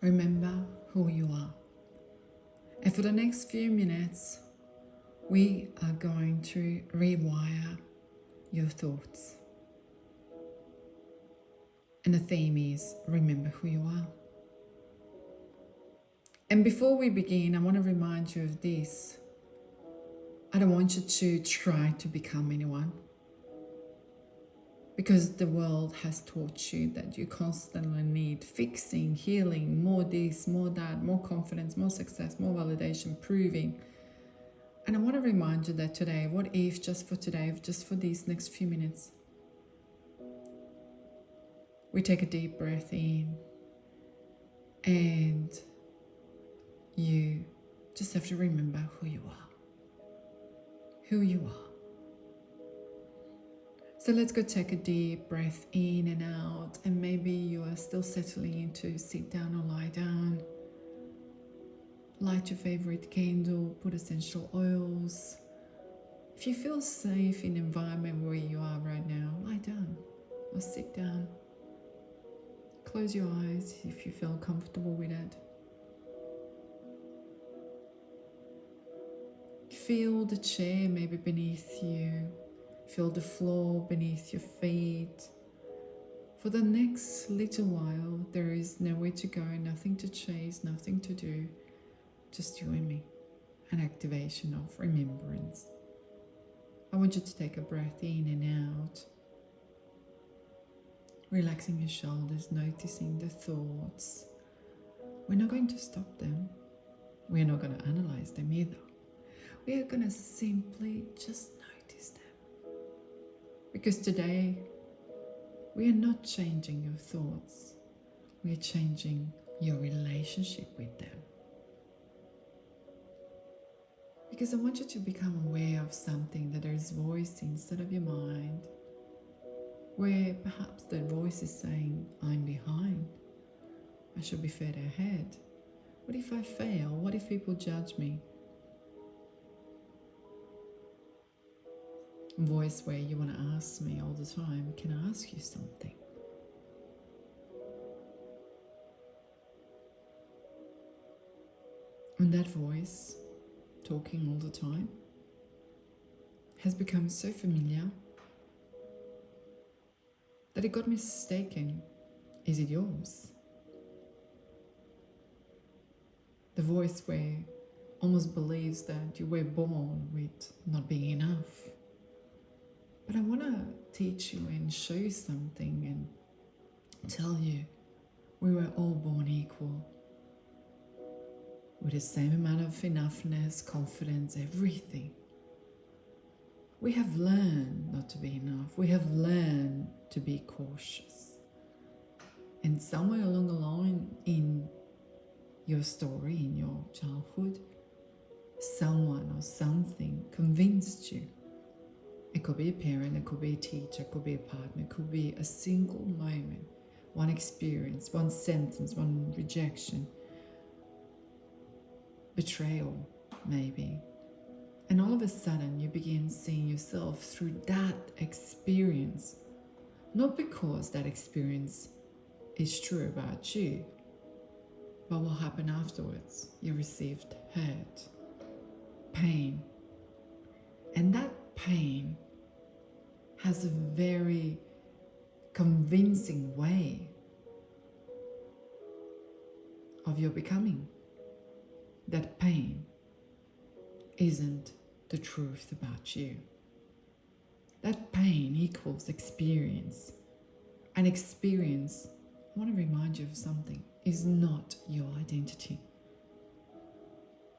Remember who you are. And for the next few minutes, we are going to rewire your thoughts. And the theme is remember who you are. And before we begin, I want to remind you of this. I don't want you to try to become anyone, because the world has taught you that you constantly need fixing, healing, more this, more that, more confidence, more success, more validation, proving. And I want to remind you that today, what if just for today, just for these next few minutes, we take a deep breath in and you just have to remember who you are. Who you are. So let's go take a deep breath in and out, and maybe you are still settling into sit down or lie down. Light your favorite candle, put essential oils. If you feel safe in the environment where you are right now, lie down or sit down. Close your eyes if you feel comfortable with it. Feel the chair maybe beneath you. Feel the floor beneath your feet. For the next little while, there is nowhere to go, nothing to chase, nothing to do. Just you and me. An activation of remembrance. I want you to take a breath in and out. Relaxing your shoulders, noticing the thoughts. We're not going to stop them. We're not going to analyze them either. We are going to simply just notice them. Because today, we are not changing your thoughts. We are changing your relationship with them. Because I want you to become aware of something, that there is voice instead of your mind, where perhaps that voice is saying, I'm behind. I should be further ahead. What if I fail? What if people judge me? Voice where you want to ask me all the time, can I ask you something? And that voice, talking all the time, has become so familiar that it got mistaken. Is it yours? The voice where almost believes that you were born with not being enough. But I want to teach you and show you something and tell you we were all born equal, with the same amount of enoughness, confidence, everything. We have learned not to be enough. We have learned to be cautious. And somewhere along the line in your story, in your childhood, someone or something convinced you. It could be a parent, it could be a teacher, it could be a partner, it could be a single moment, one experience, one sentence, one rejection, betrayal maybe. And all of a sudden you begin seeing yourself through that experience, not because that experience is true about you, but what happened afterwards. You received hurt, pain, and that pain has a very convincing way of your becoming. That pain isn't the truth about you. That pain equals experience. And experience, I want to remind you of something, is not your identity.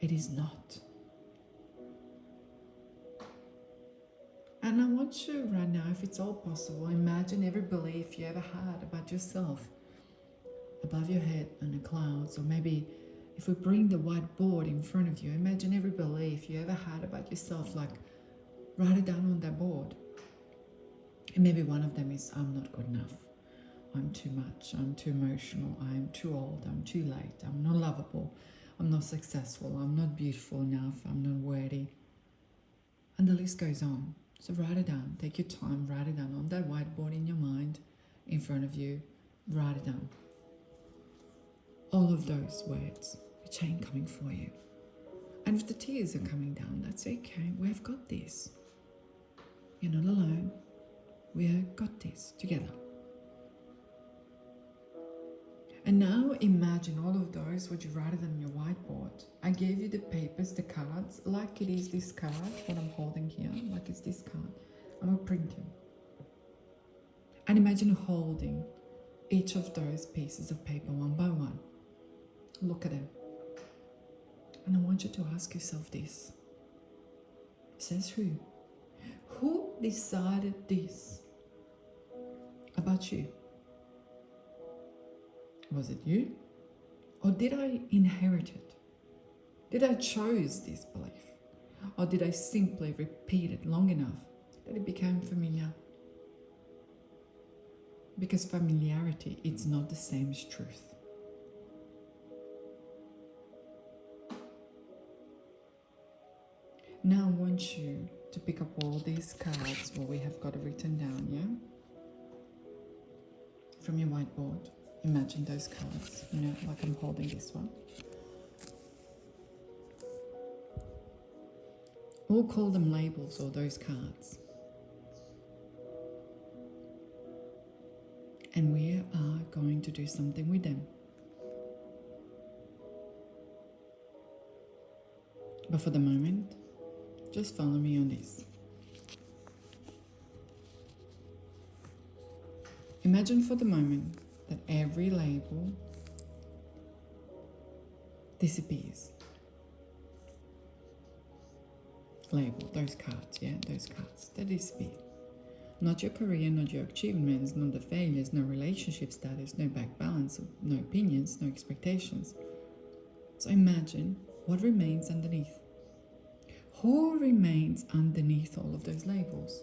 It is not. And I want you right now, if it's all possible, imagine every belief you ever had about yourself above your head in the clouds. Or maybe if we bring the whiteboard in front of you, imagine every belief you ever had about yourself, like write it down on that board. And maybe one of them is, I'm not good enough. I'm too much. I'm too emotional. I'm too old. I'm too late. I'm not lovable. I'm not successful. I'm not beautiful enough. I'm not worthy. And the list goes on. So write it down. Take your time. Write it down on that whiteboard in your mind, in front of you. Write it down. all of those words, a chain coming for you. And if the tears are coming down, that's okay. We've got this. You're not alone. We've got this together. And now imagine all of those, would you write it on your whiteboard? I gave you the papers, the cards, like it is this card, what I'm holding here, like it's this card. I'm going to print them. And imagine holding each of those pieces of paper one by one. Look at them. And I want you to ask yourself this. Says who? Who decided this about you? Was it you? Or did I inherit it? Did I choose this belief? Or did I simply repeat it long enough that it became familiar? Because familiarity, it's not the same as truth. Now I want you to pick up all these cards, what we have got written down, yeah? From your whiteboard. Imagine those cards, like I'm holding this one. We'll call them labels, or those cards. And we are going to do something with them. But for the moment, just follow me on this. Imagine for the moment that every label disappears. Label, those cards, yeah, those cards, they disappear. Not your career, not your achievements, not the failures, no relationship status, no bank balance, no opinions, no expectations. So imagine what remains underneath. Who remains underneath all of those labels?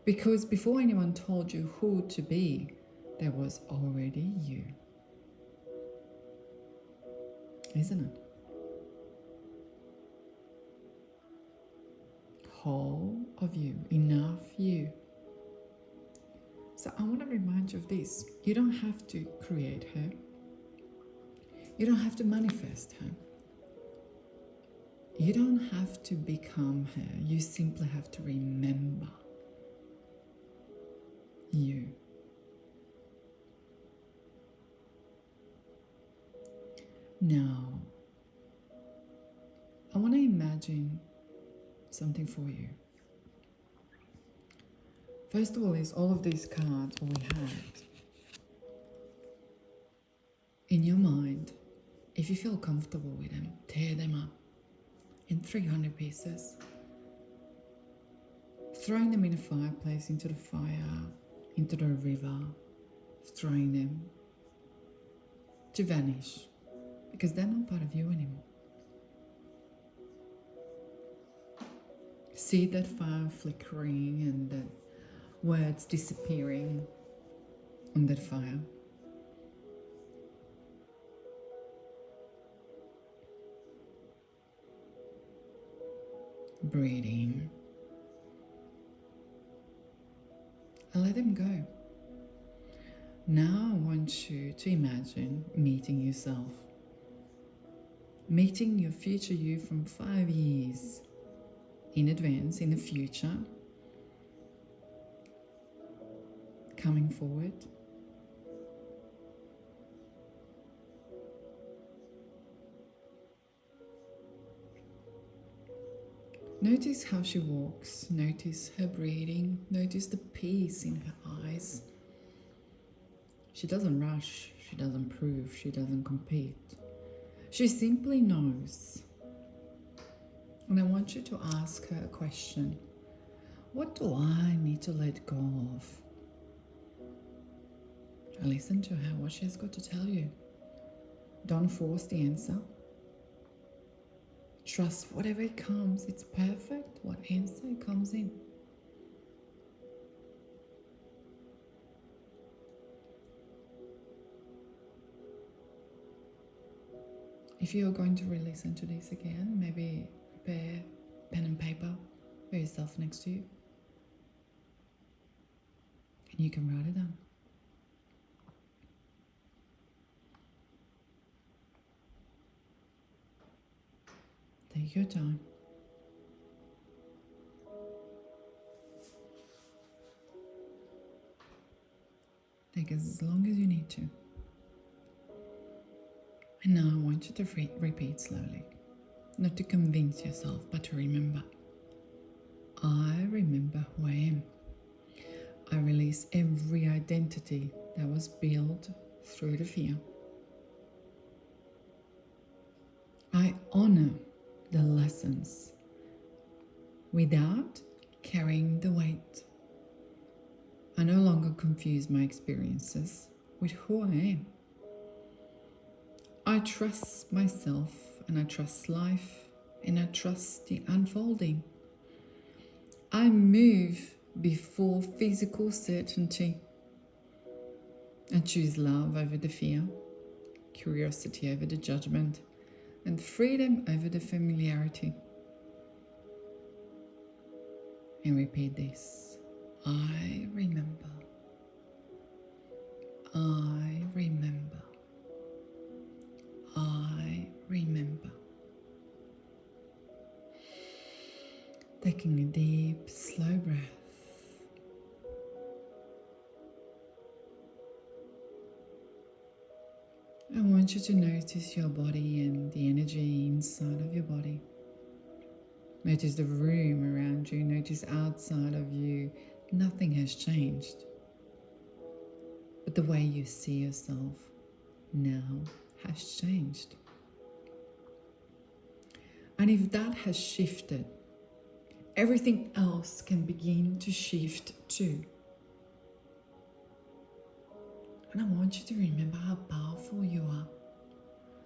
Because before anyone told you who to be, there was already you. Isn't it? Whole of you, enough you. So I want to remind you of this. You don't have to create her. You don't have to manifest her. You don't have to become her. You simply have to remember you. Now, I want to imagine something for you. First of all is all of these cards we had. In your mind, if you feel comfortable with them, tear them up in 300 pieces. Throwing them in a fireplace, into the fire, into the river, throwing them to vanish because they're not part of you anymore. See that fire flickering and the words disappearing on that fire. Breathing. And let them go. Now I want you to imagine meeting yourself. Meeting your future you from 5 years in advance, in the future. Coming forward. Notice how she walks. Notice her breathing. Notice the peace in her eyes. She doesn't rush. She doesn't prove. She doesn't compete. She simply knows. And I want you to ask her a question. What do I need to let go of? Listen to her, what she has got to tell you. Don't force the answer. Trust whatever it comes, it's perfect. What answer it comes in. If you're going to re-listen to this again, maybe prepare pen and paper for yourself next to you. And you can write it down. Take your time. Take as long as you need to. And now I want you to repeat slowly. Not to convince yourself, but to remember. I remember who I am. I release every identity that was built through the fear. I honor the lessons without carrying the weight. I no longer confuse my experiences with who I am. I trust myself and I trust life and I trust the unfolding. I move before physical certainty. I choose love over the fear, curiosity over the judgment, and freedom over the familiarity. And repeat this. I remember. I remember. I remember. Taking a deep, slow breath. I want you to notice your body and the energy inside of your body. Notice the room around you. Notice outside of you. Nothing has changed. But the way you see yourself now has changed. And if that has shifted, everything else can begin to shift too. And I want you to remember how powerful you are.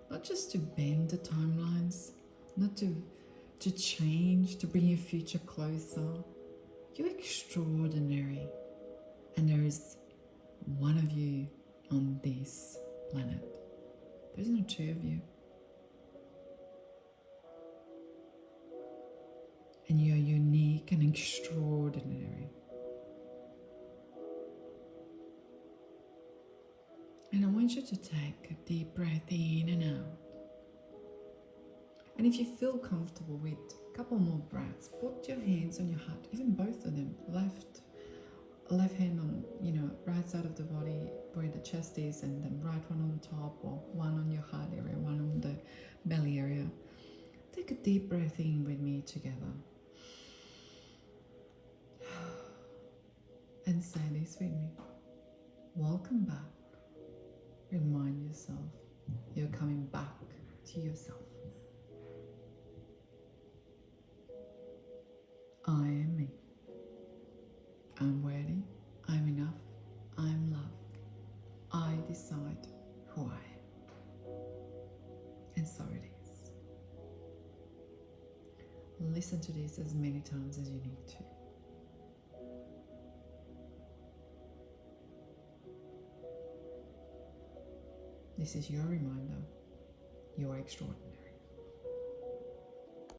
Not just to bend the timelines, not to change, to bring your future closer. You're extraordinary. And there is one of you on this planet. There's not two of you. And you're unique and extraordinary. And I want you to take a deep breath in and out. And if you feel comfortable with a couple more breaths, put your hands on your heart, even both of them, left hand on, right side of the body where the chest is, and then right one on the top, or one on your heart area, one on the belly area. Take a deep breath in with me together. And say this with me. Welcome back. Remind yourself you're coming back to yourself. I am me. I'm worthy. I'm enough. I'm loved. I decide who I am. And so it is. Listen to this as many times as you need to. This is your reminder. You are extraordinary.